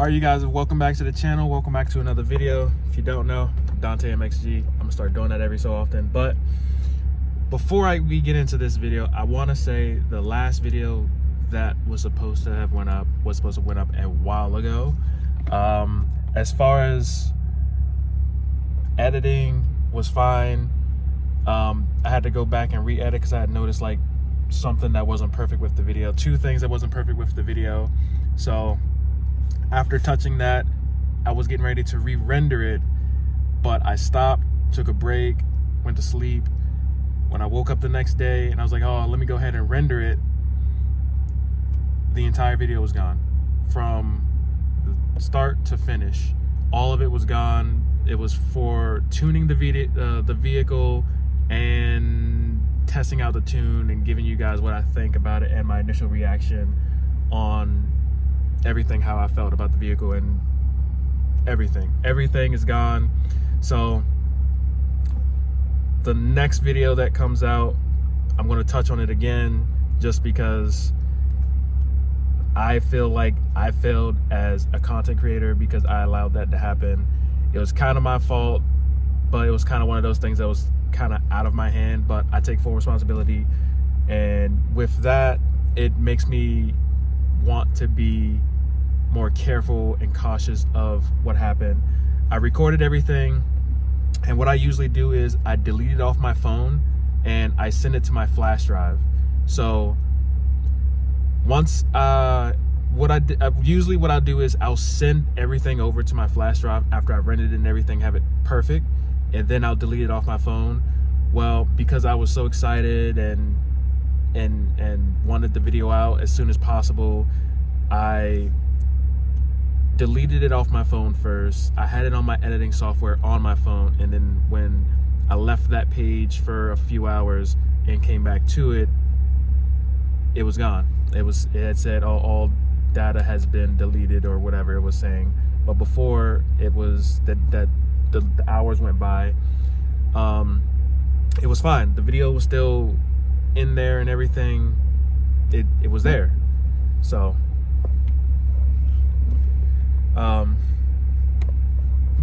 All right, you guys, welcome back to the channel. Welcome back to another video. If you don't know, Dante MXG. I'm gonna start doing that every so often. But before we get into this video, I want to say the last video that was supposed to went up a while ago. As far as editing was fine. I had to go back and re-edit because I had noticed like something that wasn't perfect with the video. Two things that wasn't perfect with the video. So after touching that, I was getting ready to re-render it, but I stopped, took a break, went to sleep. When I woke up the next day and I was like, oh, let me go ahead and render it, the entire video was gone. From the start to finish, all of it was gone. It was for tuning the vehicle and testing out the tune and giving you guys what I think about it and my initial reaction on everything, how I felt about the vehicle and everything is gone. So the next video that comes out, I'm going to touch on it again just because I feel like I failed as a content creator because I allowed that to happen. It was kind of my fault, but it was kind of one of those things that was kind of out of my hand, but I take full responsibility. And with that, it makes me want to be more careful and cautious of what happened. I recorded everything, and what I usually do is I delete it off my phone and I send it to my flash drive. So once what I do is I'll send everything over to my flash drive after I rendered it and everything, have it perfect, and then I'll delete it off my phone. Well, because I was so excited and wanted the video out as soon as possible, I deleted it off my phone first. I had it on my editing software on my phone, and then when I left that page for a few hours and came back to it, it was gone. It had said all data has been deleted or whatever it was saying. But before it was that the hours went by, it was fine. The video was still in there and everything. It was there. So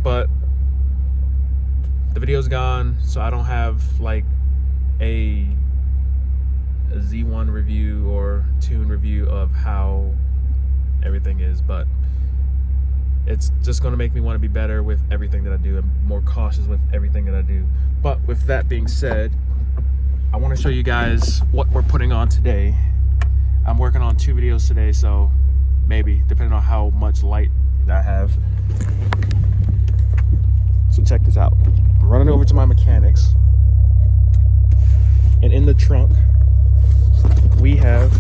but the video's gone, so I don't have like a Z1 review or tune review of how everything is, but it's just going to make me want to be better with everything that I do and more cautious with everything that I do. But with that being said, I want to show you guys what we're putting on today. I'm working on 2 videos today, so maybe, depending on how much light I have. So check this out. I'm running over to my mechanics, and in the trunk we have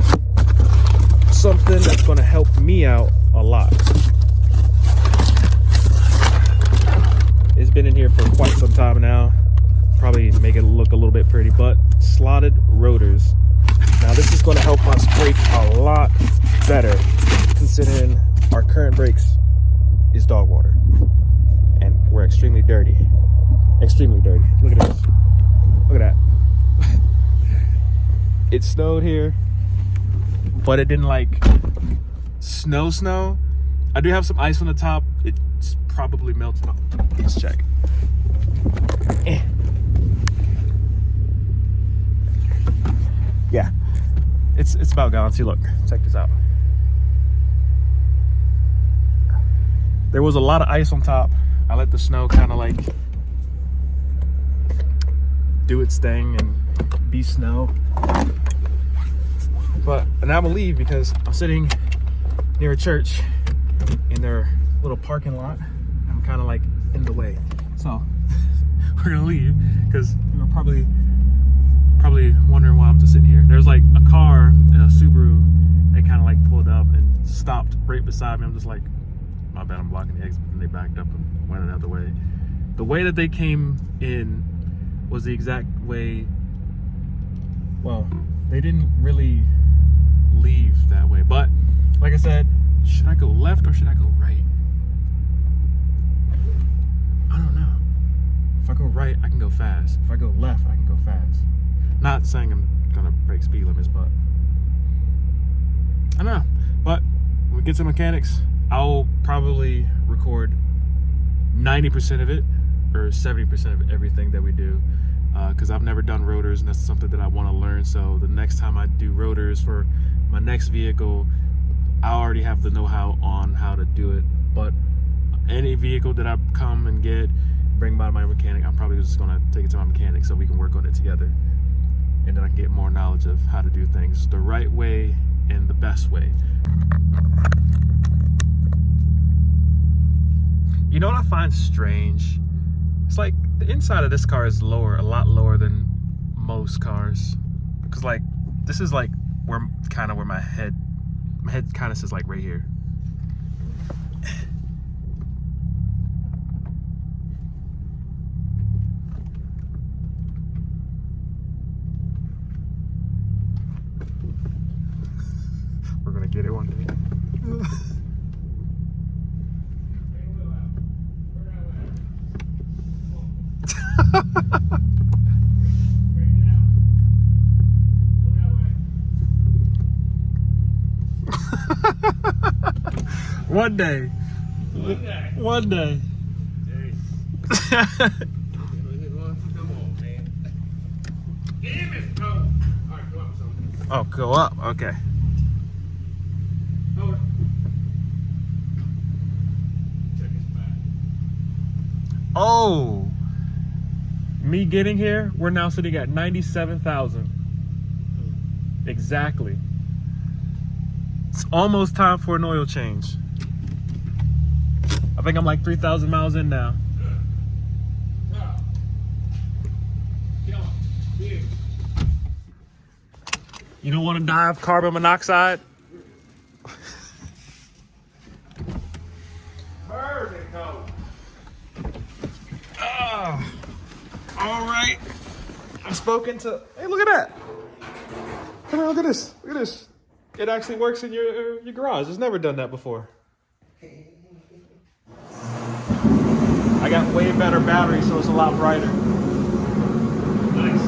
something that's going to help me out a lot. It's been in here for quite some time now. Probably make it look a little bit pretty, but slotted rotors. Now this is going to help us brake a lot better, considering our current brakes is dog water and we're extremely dirty. Extremely dirty. Look at this. Look at that. It snowed here, but it didn't like snow. I do have some ice on the top. It's probably melting off. Let's check. Yeah, it's about gone. See, look, check this out. There was a lot of ice on top. I let the snow kind of like do its thing and be snow. But now I'm gonna leave because I'm sitting near a church in their little parking lot. I'm kind of like in the way. So we're gonna leave because you're probably wondering why I'm just sitting here. There's like a car, a Subaru, they kind of like pulled up and stopped right beside me. I'm just like, my bad, I'm blocking the exit, and they backed up and went another way. The way that they came in was the exact way. Well, they didn't really leave that way, but like I said, should I go left or should I go right? I don't know. If I go right, I can go fast. If I go left, I can go fast. Not saying I'm gonna break speed limits, but I don't know. But when we get to mechanics, I'll probably record 90% of it or 70% of everything that we do, because I've never done rotors, and that's something that I want to learn. So the next time I do rotors for my next vehicle, I already have the know-how on how to do it. But any vehicle that I come and bring by my mechanic, I'm probably just gonna take it to my mechanic so we can work on it together, and then I can get more knowledge of how to do things the right way and the best way. You know what I find strange? It's like the inside of this car is lower, a lot lower than most cars. Because like, this is like where my head kind of sits, like right here. We're gonna get it one day. One day. One day. Come on, man. Damn it, bro. All right, go up something. Oh, go up. Okay. Hold it. Check his back. Oh. Me getting here, we're now sitting at 97,000. Exactly. It's almost time for an oil change. I think I'm like 3,000 miles in now. You don't want to die of carbon monoxide? All right. I've spoken to. Hey, look at that. Come here, look at this. Look at this. It actually works in your garage. It's never done that before. I got way better battery, so it's a lot brighter. Nice.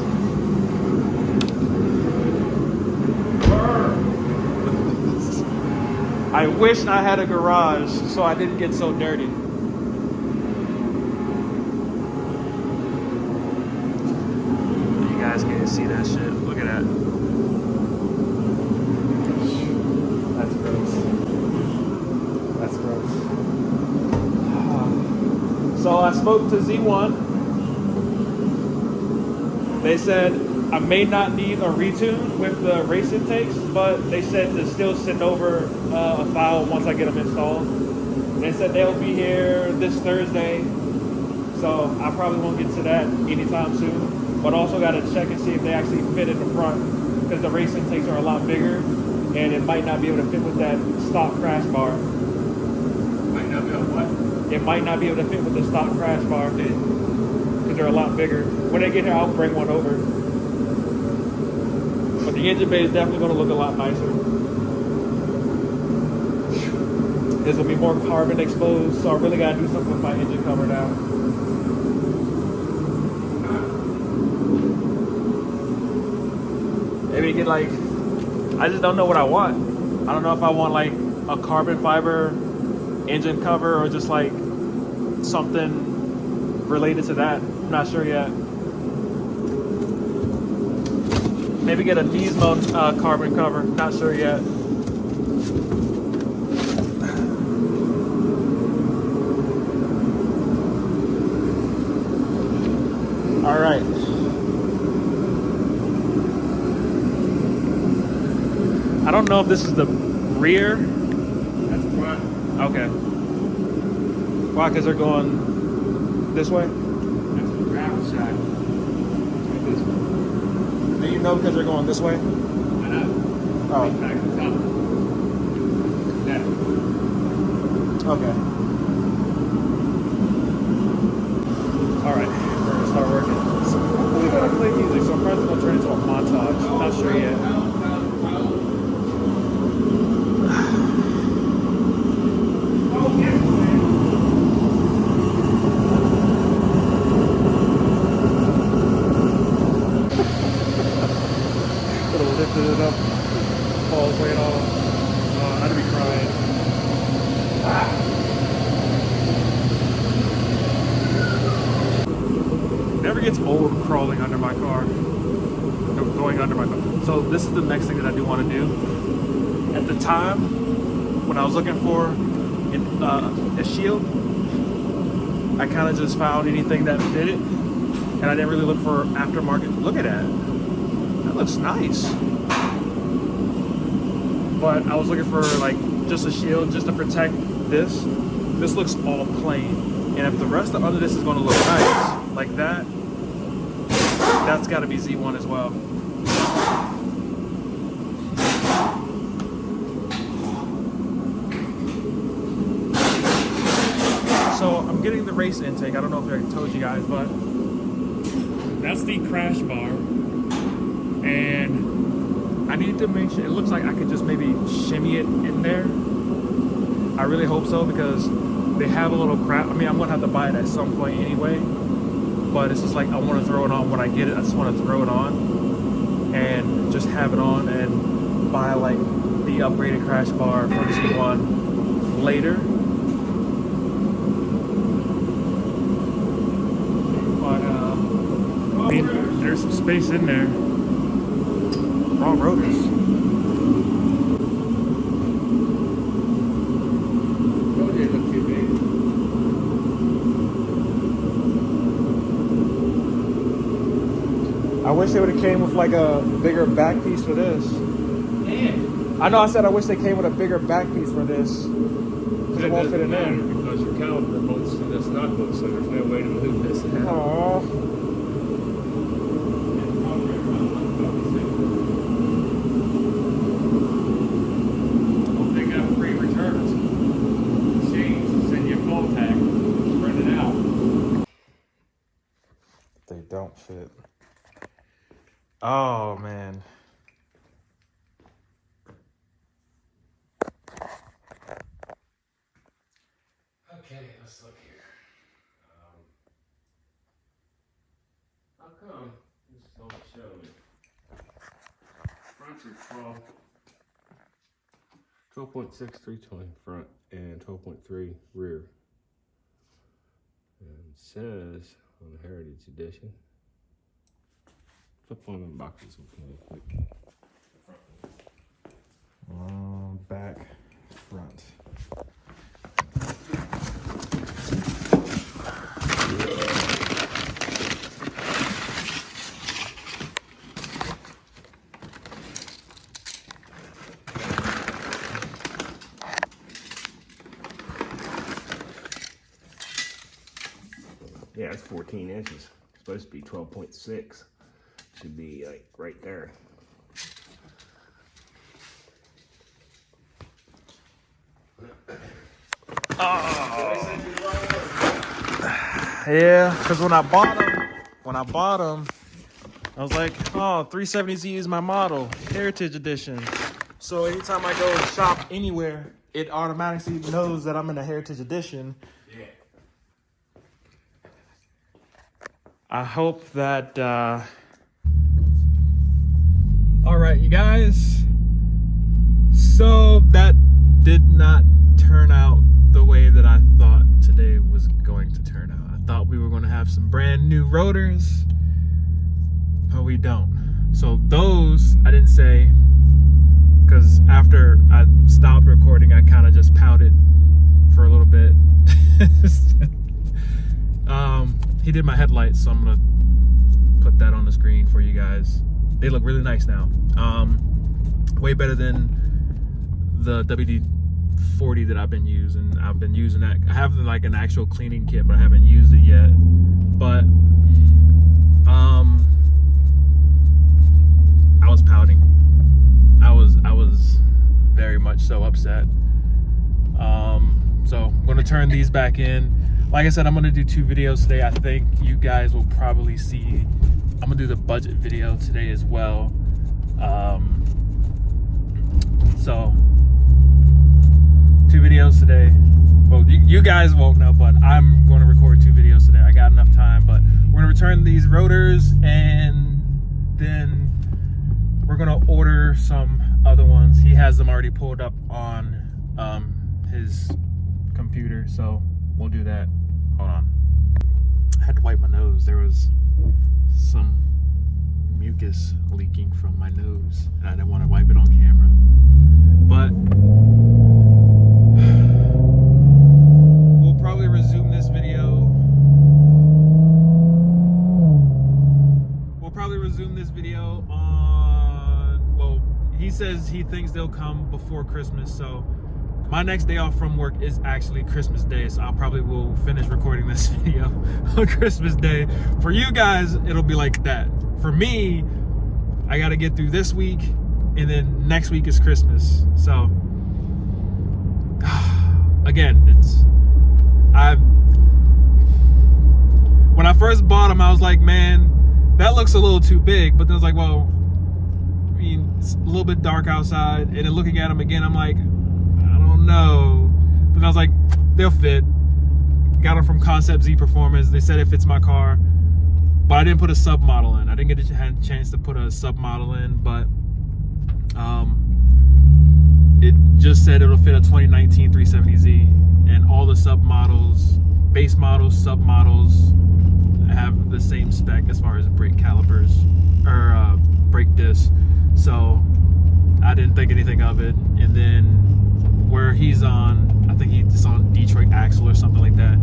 I wish I had a garage so I didn't get so dirty. You guys can't see that shit. Look at that. That's gross. That's gross. So I spoke to Z1. They said I may not need a retune with the race intakes, but they said to still send over a file once I get them installed. They said they'll be here this Thursday, so I probably won't get to that anytime soon. But also got to check and see if they actually fit in the front, because the race intakes are a lot bigger, and it might not be able to fit with that stock crash bar. Might not be able to what? It might not be able to fit with the stock crash bar, because they're a lot bigger. When they get here, I'll bring one over. But the engine bay is definitely going to look a lot nicer. There's going to be more carbon exposed, so I really got to do something with my engine cover now. Maybe get like, I just don't know what I want. I don't know if I want like a carbon fiber engine cover or just like something related to that. I'm not sure yet. Maybe get a Nismo carbon cover. Not sure yet. All right. I don't know if this is the rear. That's front. Okay. Why? Because they're going this way? That's the gravel side. Like this one. Do you know because they're going this way? I know. Oh. Back to the top. That. Okay. All right. We're going to start working. So hopefully we're going to play music, so I'm probably going to turn it into a montage. I'm not sure yet. Lifted it up, falls right off. I'd be crying. gets old crawling under my car, going under my car. So this is the next thing that I do want to do. At the time, when I was looking for a shield, I kind of just found anything that fit it, and I didn't really look for aftermarket. Look at that. That looks nice. But I was looking for like just a shield just to protect this. This looks all plain. And if the rest of under this is going to look nice, like that, that's got to be Z1 as well. So I'm getting the race intake. I don't know if I told you guys, but that's the crash bar. And I need to make sure, it looks like I could just maybe shimmy it in there. I really hope so, because they have a little crap. I mean, I'm gonna have to buy it at some point anyway, but it's just like I want to throw it on when I get it. I just want to throw it on and just have it on and buy like the upgraded crash bar for Z1 later. But I mean, there's some space in there. Wrong rotors. I wish they would have came with like a bigger back piece for this. Yeah. I know I said I wish they came with a bigger back piece for this, because it won't fit in there. Because your caliper bolts to this nut bolt, so there's no way to move this. Aww. Hope they got free returns. Change, send you a call tag, print it out. They don't fit. Oh man. Okay, let's look here. How come this don't show me? Fronts are 12.6 320 front and 12.3 rear. And it says on the Heritage Edition. Flip one of them boxes real quick. Back, front. Yeah, it's 14 inches. It's supposed to be 12.6. Should be like right there. Oh. Yeah, because when I bought them, I was like, oh, 370Z is my model, Heritage Edition. So anytime I go shop anywhere, it automatically knows that I'm in a Heritage Edition. Yeah. I hope that, all right, you guys. So that did not turn out the way that I thought today was going to turn out. I thought we were going to have some brand new rotors, but we don't. So those, I didn't say, because after I stopped recording, I kind of just pouted for a little bit. He did my headlights, so I'm gonna put that on the screen for you guys. They look really nice now. Way better than the WD-40 that I've been using. I've been using that. I have like an actual cleaning kit, but I haven't used it yet. But I was pouting. I was very much so upset. So I'm gonna turn these back in. Like I said, I'm gonna do 2 videos today. I think you guys will probably see. I'm gonna do the budget video today as well. So 2 videos today. Well, you guys won't know, but I'm going to record 2 videos today. I got enough time, but we're gonna return these rotors, and then we're gonna order some other ones. He has them already pulled up on his computer, so we'll do that. Hold on. I had to wipe my nose. There was some mucus leaking from my nose, and I didn't want to wipe it on camera. But we'll probably resume this video. On, well, he says he thinks they'll come before Christmas, so my next day off from work is actually Christmas Day, so I'll probably will finish recording this video on Christmas Day. For you guys, it'll be like that. For me, I gotta get through this week, and then next week is Christmas. So, again, when I first bought them, I was like, man, that looks a little too big. But then I was like, well, I mean, it's a little bit dark outside, and then looking at them again, I'm like, I don't know. But I was like, they'll fit. Got them from Concept Z Performance. They said it fits my car, but I didn't put a sub model in. I didn't get a chance to put a sub model in, but it just said it'll fit a 2019 370Z, and all the sub models, base models, sub models have the same spec as far as brake calipers or brake discs. So I didn't think anything of it. And then where he's on, I think he's on Detroit axle or something like that.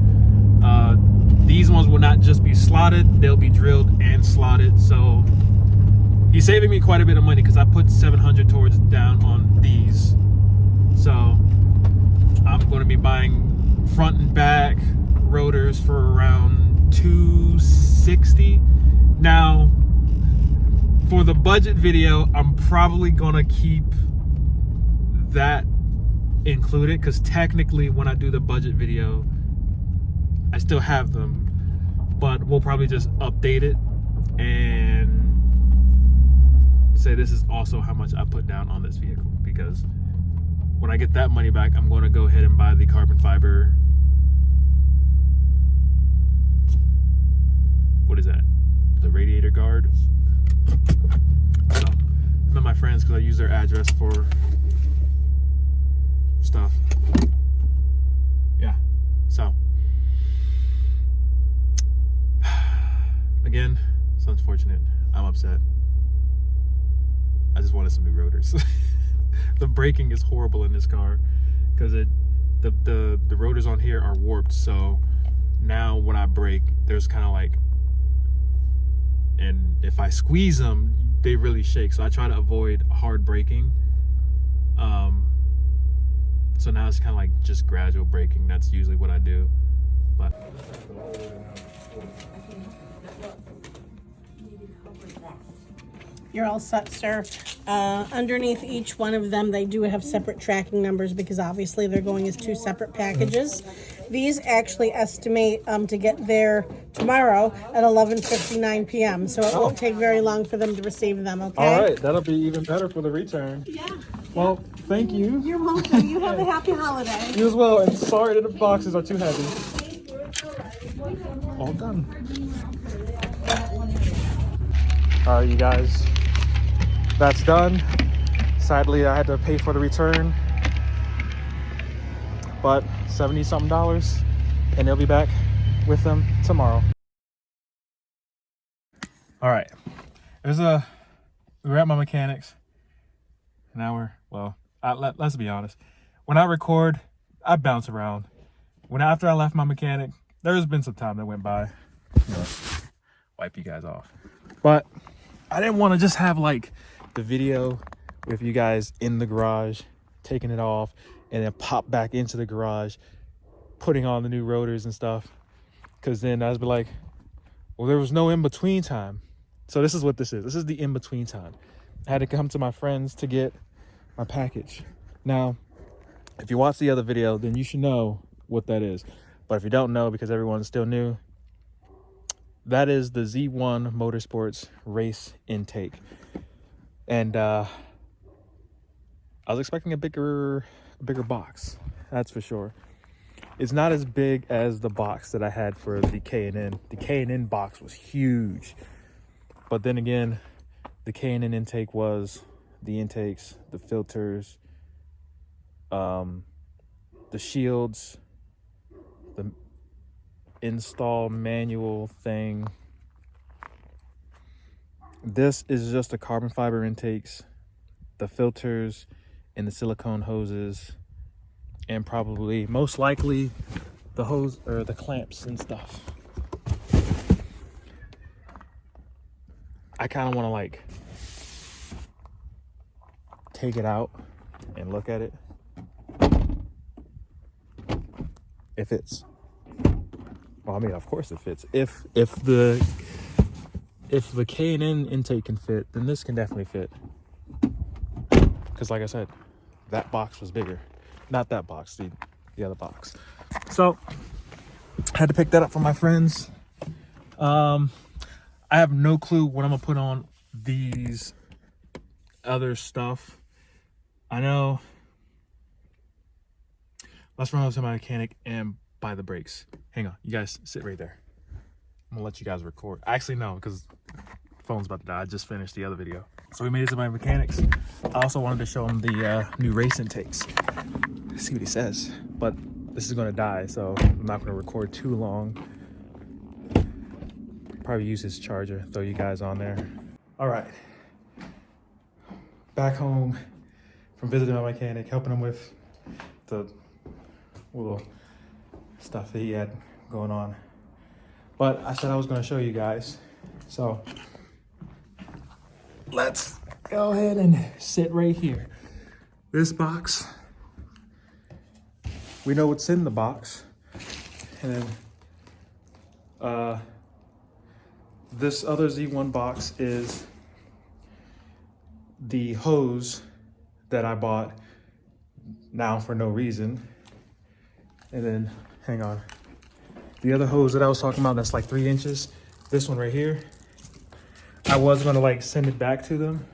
These ones will not just be slotted, they'll be drilled and slotted. So he's saving me quite a bit of money because I put $700 towards down on these. So I'm going to be buying front and back rotors for around $260. Now, for the budget video, I'm probably gonna keep that included, because technically when I do the budget video, I still have them, but we'll probably just update it and say this is also how much I put down on this vehicle, because when I get that money back, I'm going to go ahead and buy the carbon fiber. What is that? The radiator guard. So, I met my friends because I use their address for stuff. Yeah. So, again, it's unfortunate. I'm upset. I just wanted some new rotors. The braking is horrible in this car because the rotors on here are warped. So now when I brake, there's kind of like, and if I squeeze them, they really shake. So I try to avoid hard braking. So now it's kind of like just gradual braking. That's usually what I do. But you're all set, sir. Underneath each one of them, they do have separate tracking numbers because obviously they're going as two separate packages. These actually estimate to get there tomorrow at 11:59 p.m. So it won't take very long for them to receive them, okay? all right, that'll be even better for the return. Yeah. Well, thank you. You're welcome. You have a happy holiday. You as well, and sorry that the boxes are too heavy. All done. All right, you guys, that's done. Sadly, I had to pay for the return, but $70-something, and they'll be back with them tomorrow. All right, we were at my mechanics. Now let's be honest. When I record, I bounce around. After I left my mechanic, there's been some time that went by. Wipe you guys off. But I didn't want to just have like the video with you guys in the garage, taking it off, and then pop back into the garage, putting on the new rotors and stuff. Because then I'd be like, well, there was no in-between time. So this is what this is. This is the in-between time. I had to come to my friends to get my package. Now, if you watch the other video, then you should know what that is. But if you don't know, because everyone's still new, that is the Z1 Motorsports race intake. And I was expecting a bigger box, that's for sure. It's not as big as the box that I had for the K&N. The K&N box was huge. But then again, the K&N intake was the intakes, the filters, the shields, the install manual thing, This is just the carbon fiber intakes, the filters, and the silicone hoses, and probably most likely the hose or the clamps and stuff. I kind of want to like take it out and look at it. It fits. Well, I mean, of course it fits. If the K&N intake can fit, then this can definitely fit. Because like I said, that box was bigger. Not that box, the other box. So I had to pick that up from my friends. I have no clue what I'm gonna put on these other stuff. I know. Let's run over to my mechanic and buy the brakes. Hang on, you guys sit right there. I'm gonna let you guys record. Actually, no, because the phone's about to die. I just finished the other video. So we made it to my mechanics. I also wanted to show him the new race intakes. See what he says. But this is gonna die, so I'm not gonna record too long. Probably use his charger, throw you guys on there. All right. Back home from visiting my mechanic, helping him with the little stuff that he had going on. But I said I was gonna show you guys. So let's go ahead and sit right here. This box, we know what's in the box. And then this other Z1 box is the hose that I bought now for no reason. And then, hang on. The other hose that I was talking about, that's like 3 inches. This one right here. I was gonna like send it back to them,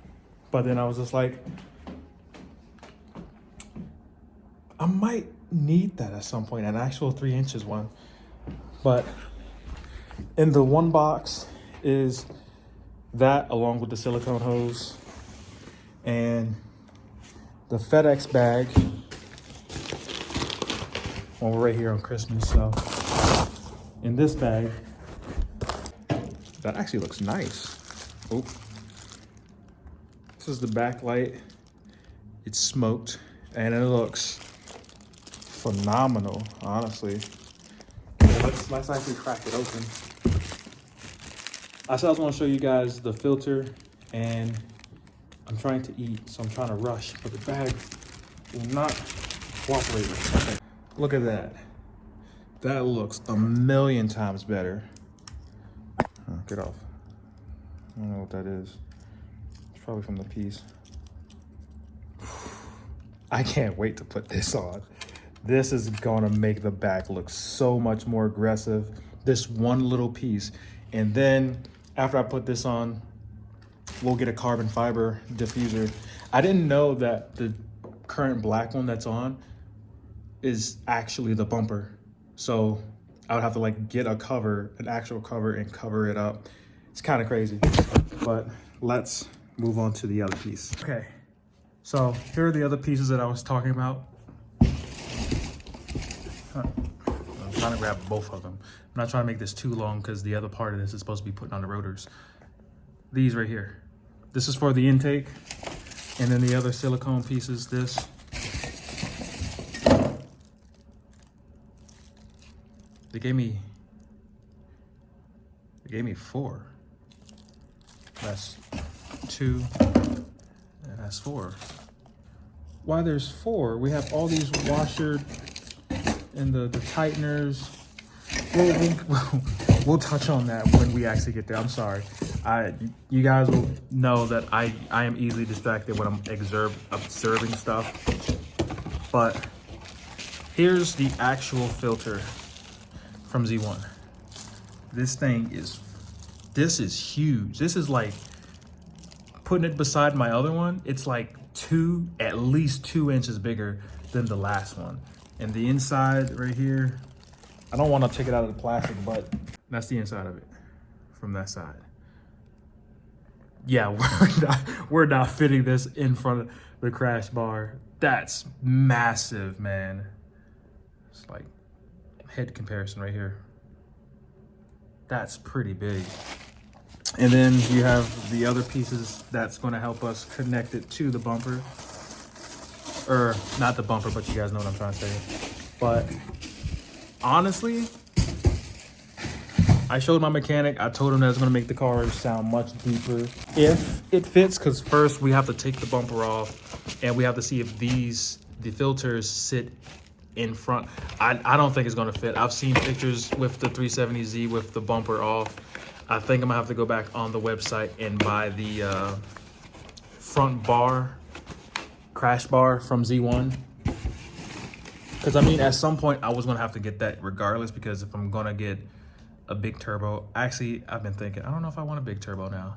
but then I was just like, I might need that at some point, an actual 3 inches one. But in the one box is that along with the silicone hose and the FedEx bag. Well, we're right here on Christmas, so in this bag, that actually looks nice. Oh, this is the backlight. It's smoked and it looks phenomenal, honestly. Let's actually crack it open. I said I was going to show you guys the filter, and I'm trying to eat, so I'm trying to rush, but the bag will not cooperate with me. Okay. Look at that. That looks a million times better. Oh, get off. I don't know what that is. It's probably from the piece. I can't wait to put this on. This is gonna make the back look so much more aggressive. This one little piece. And then after I put this on, we'll get a carbon fiber diffuser. I didn't know that the current black one that's on is actually the bumper. So I would have to like get a cover, an actual cover, and cover it up. It's kind of crazy, but let's move on to the other piece. Okay, so here are the other pieces that I was talking about. I'm trying to grab both of them. I'm not trying to make this too long because the other part of this is supposed to be putting on the rotors. These right here. This is for the intake. And then the other silicone pieces, this. They gave me 4. That's 2, and that's 4. Why there's 4? We have all these washer and the tighteners. We'll touch on that when we actually get there. I'm sorry. You guys will know that I am easily distracted when I'm observing stuff. But here's the actual filter from Z1. This is huge. This is like, putting it beside my other one, it's like at least 2 inches bigger than the last one. And the inside right here, I don't want to take it out of the plastic, but that's the inside of it from that side. Yeah, we're not fitting this in front of the crash bar. That's massive, man. It's like head comparison right here. That's pretty big. And then you have the other pieces that's going to help us connect it to the bumper. Or not the bumper, but you guys know what I'm trying to say. But honestly, I showed my mechanic. I told him that it's going to make the car sound much deeper if it fits. Because first we have to take the bumper off, and we have to see if the filters sit in front. I don't think it's going to fit. I've seen pictures with the 370Z with the bumper off. I think I'm gonna have to go back on the website and buy the front bar, crash bar from Z1. Because I mean, at some point I was gonna have to get that regardless, because if I'm gonna get a big turbo, actually I've been thinking, I don't know if I want a big turbo now.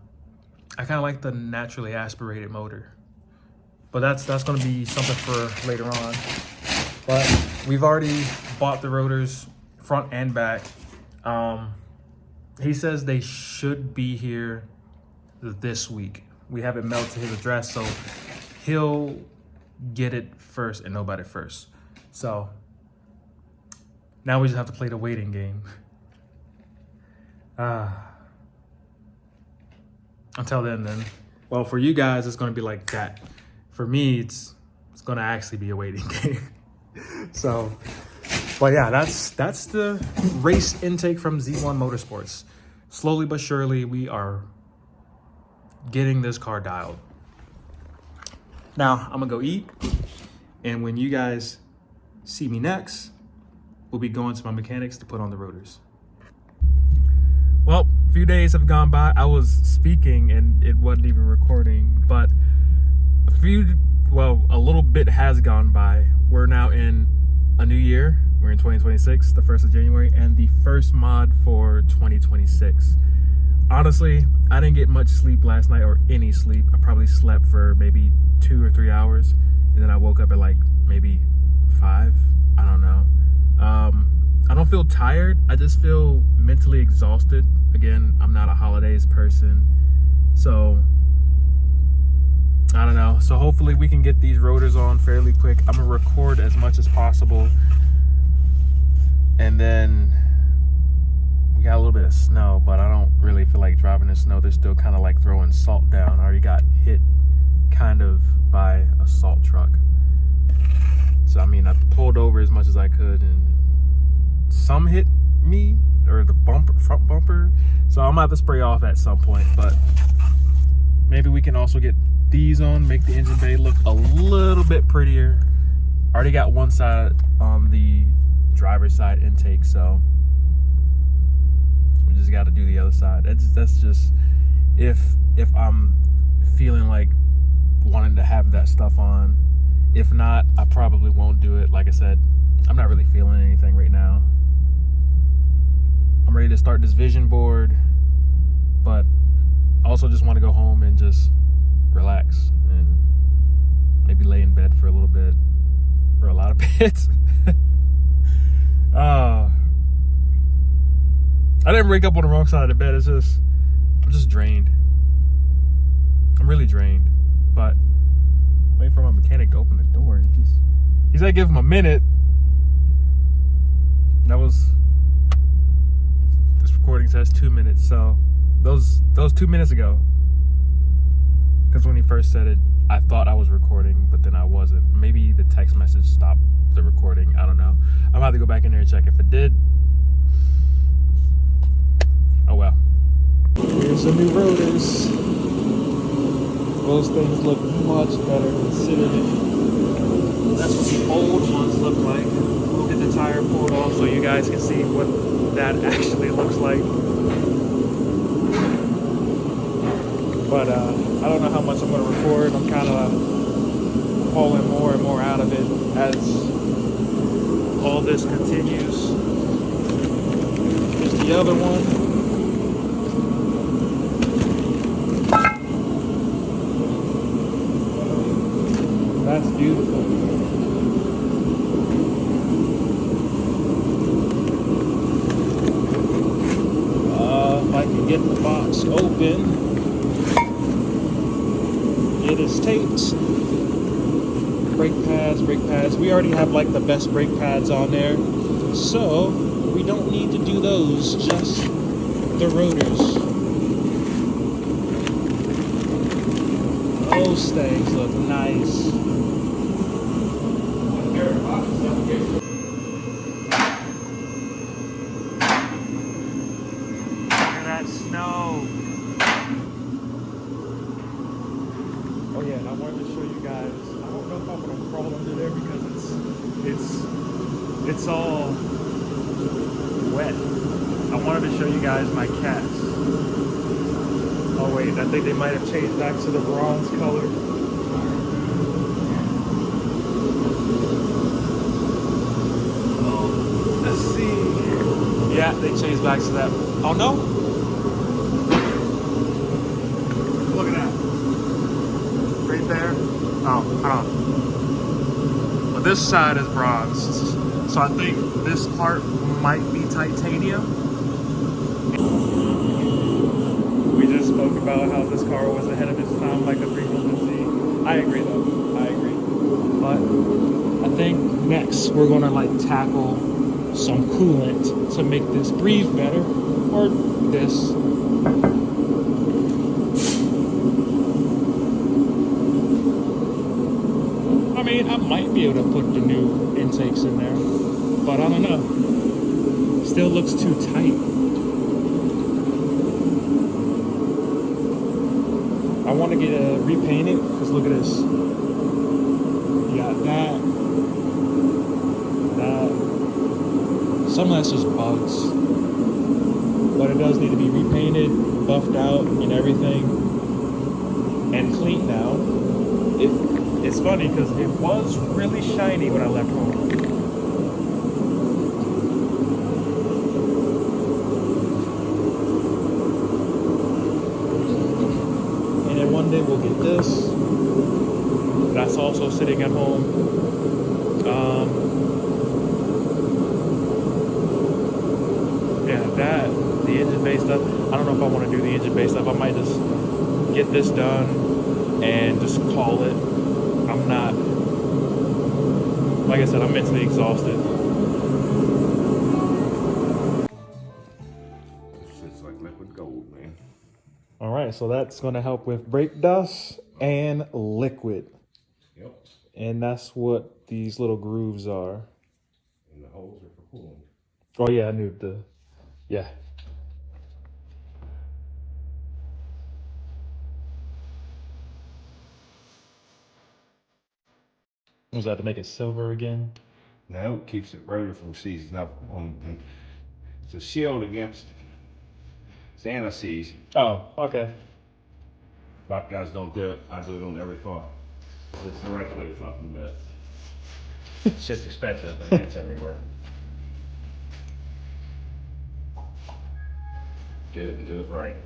I kind of like the naturally aspirated motor, but that's gonna be something for later on. But we've already bought the rotors front and back. He says they should be here this week. We haven't mailed to his address, so he'll get it first and nobody first. So now we just have to play the waiting game. Until then. Well, for you guys, it's gonna be like that. For me, it's gonna actually be a waiting game. So, but yeah, that's the race intake from Z1 Motorsports. Slowly but surely, we are getting this car dialed. Now, I'm gonna go eat, and when you guys see me next, we'll be going to my mechanics to put on the rotors. Well, a few days have gone by. I was speaking and it wasn't even recording, but a little bit has gone by. We're now in a new year. We're in 2026, the 1st of January, and the first mod for 2026. Honestly, I didn't get much sleep last night, or any sleep. I probably slept for maybe 2 or 3 hours, and then I woke up at like maybe 5. I don't know. I don't feel tired. I just feel mentally exhausted. Again, I'm not a holidays person, so I don't know. So hopefully we can get these rotors on fairly quick. I'm gonna record as much as possible. And then we got a little bit of snow, but I don't really feel like driving in snow. They're still kind of like throwing salt down. I already got hit kind of by a salt truck. So, I mean, I pulled over as much as I could, and some hit me, or the front bumper. So I'm gonna have to spray off at some point, but maybe we can also get these on, make the engine bay look a little bit prettier. Already got one side on the driver's side intake, so we just got to do the other side. That's just if I'm feeling like wanting to have that stuff on. If not, I probably won't do it. Like I said, I'm not really feeling anything right now. I'm ready to start this vision board, but also just want to go home and just relax and maybe lay in bed for a little bit, or a lot of bits. I didn't wake up on the wrong side of the bed. It's just, I'm just drained. I'm really drained. But waiting for my mechanic to open the door. He said give him a minute. That was, this recording says 2 minutes. So those 2 minutes ago. Because when he first said it, I thought I was recording, but then I wasn't. Maybe the text message stopped the recording. I don't know. I'm gonna have to go back in there and check. If it did, oh well. Here's some new rotors. Those things look much better considering that's what the old ones look like. We'll get the tire pulled off so you guys can see what that actually looks like. But I don't know how much I'm going to record. I'm kind of pulling more and more out of it as all this continues. Here's the other one. That's beautiful. If I can get the box open. It is taped. Brake pads. We already have like the best brake pads on there, so we don't need to do those, just the rotors. Those things look nice. Look at that snow. Oh yeah, and I wanted to show you guys. I don't know if I'm gonna crawl under there because it's all wet. I wanted to show you guys my cats. Oh wait, I think they might have changed back to the bronze color. Oh, let's see. Yeah, they changed back to that. Oh no! Look at that. Right there. Oh, hold on. But this side is bronze. So I think this part might be titanium. We just spoke about how this car was ahead of its time, like the 300Z. I agree though, I agree. But I think next we're gonna like tackle some coolant to make this breathe better, or this. I mean, I might be able to put the new intakes in there, but I don't know. Still looks too tight. I want to get it repainted because look at this. You got that. Some of that's just bugs, but it does need to be repainted, buffed out, and everything, and cleaned now. It's funny because it was really shiny when I left home. And then one day we'll get this. That's also sitting at home. Yeah, the engine bay stuff. I don't know if I want to do the engine bay stuff. I might just get this done and just call it. I'm not, like I said, I'm mentally exhausted. It's like liquid gold, man. All right, so that's going to help with brake dust and liquid. Yep. And that's what these little grooves are. And the holes are for cooling. Oh yeah, I knew yeah. Was that to make it silver again? Now it keeps the rotor from seizing up on. It's a shield against anti-seize. Oh, okay. But guys don't do it. I do it on every car. It's the right way to fucking bet. Shit's expensive, but it's everywhere. Do it and do it right.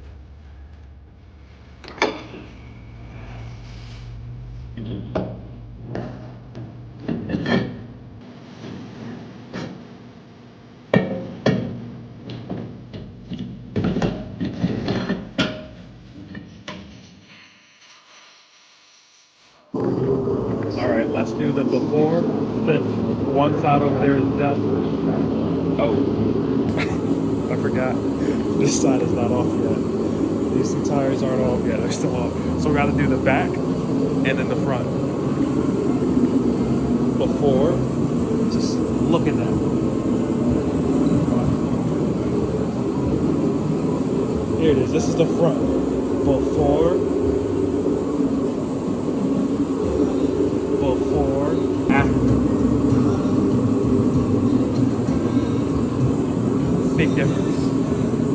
All right, let's do the before. Since one side over there is done. Oh, I forgot. This side is not off yet. These two tires aren't off yet. They're still off. So we got to do the back and then the front. Before, just look at that. Here it is. This is the front. Before, after. Big difference.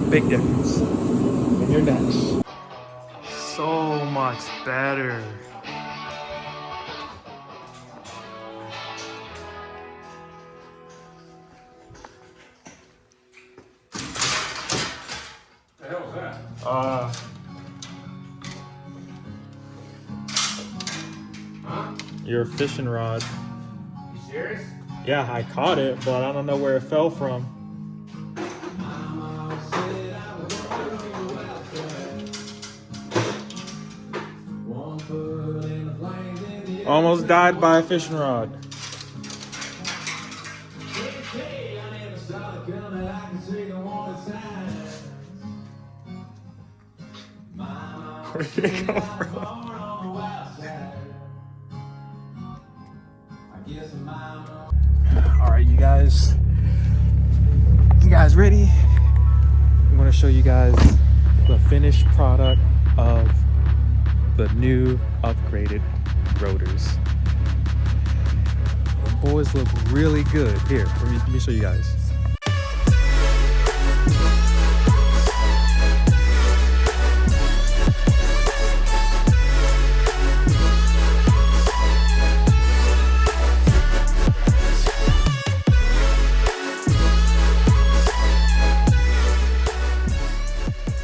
Big difference. And you're next. So much better. The hell is that? Your fishing rod. You serious? Yeah, I caught it, but I don't know where it fell from. Almost died by a fishing rod. Where did it come from? you guys ready? I'm going to show you guys the finished product of the new upgraded rotors. The boys look really good. Here, let me show you guys.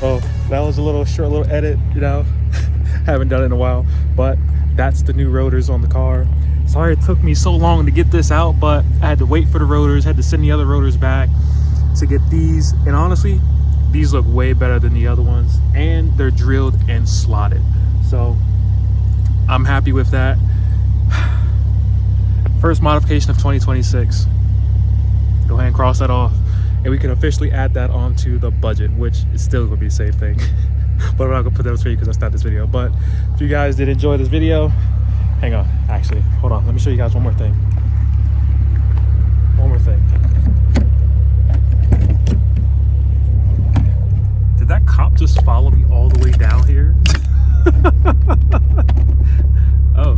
Oh, that was a short little edit, you know. Haven't done it in a while, but that's the new rotors on the car. Sorry it took me so long to get this out, but I had to wait for the rotors, had to send the other rotors back to get these. And honestly, these look way better than the other ones, and they're drilled and slotted. So I'm happy with that. First modification of 2026. Go ahead and cross that off. And we can officially add that onto the budget, which is still gonna be the same thing. But I'm not gonna put that on screen because that's not this video. But if you guys did enjoy this video, hang on, actually, hold on. Let me show you guys one more thing. One more thing. Did that cop just follow me all the way down here? Oh.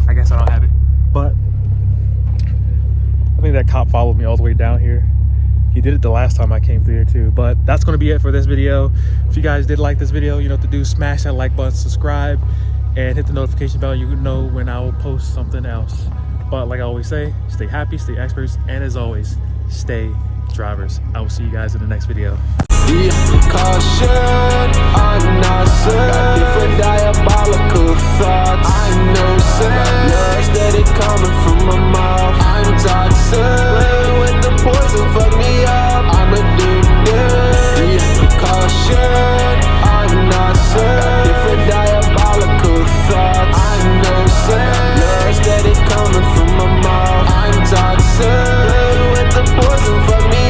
I guess I don't have it. But I think that cop followed me all the way down here. He did it the last time I came through here too. But that's going to be it for this video. If you guys did like this video, you know what to do. Smash that like button, subscribe, and hit the notification bell. You know when I will post something else. But like I always say, stay happy, stay experts, and as always, stay drivers. I will see you guys in the next video.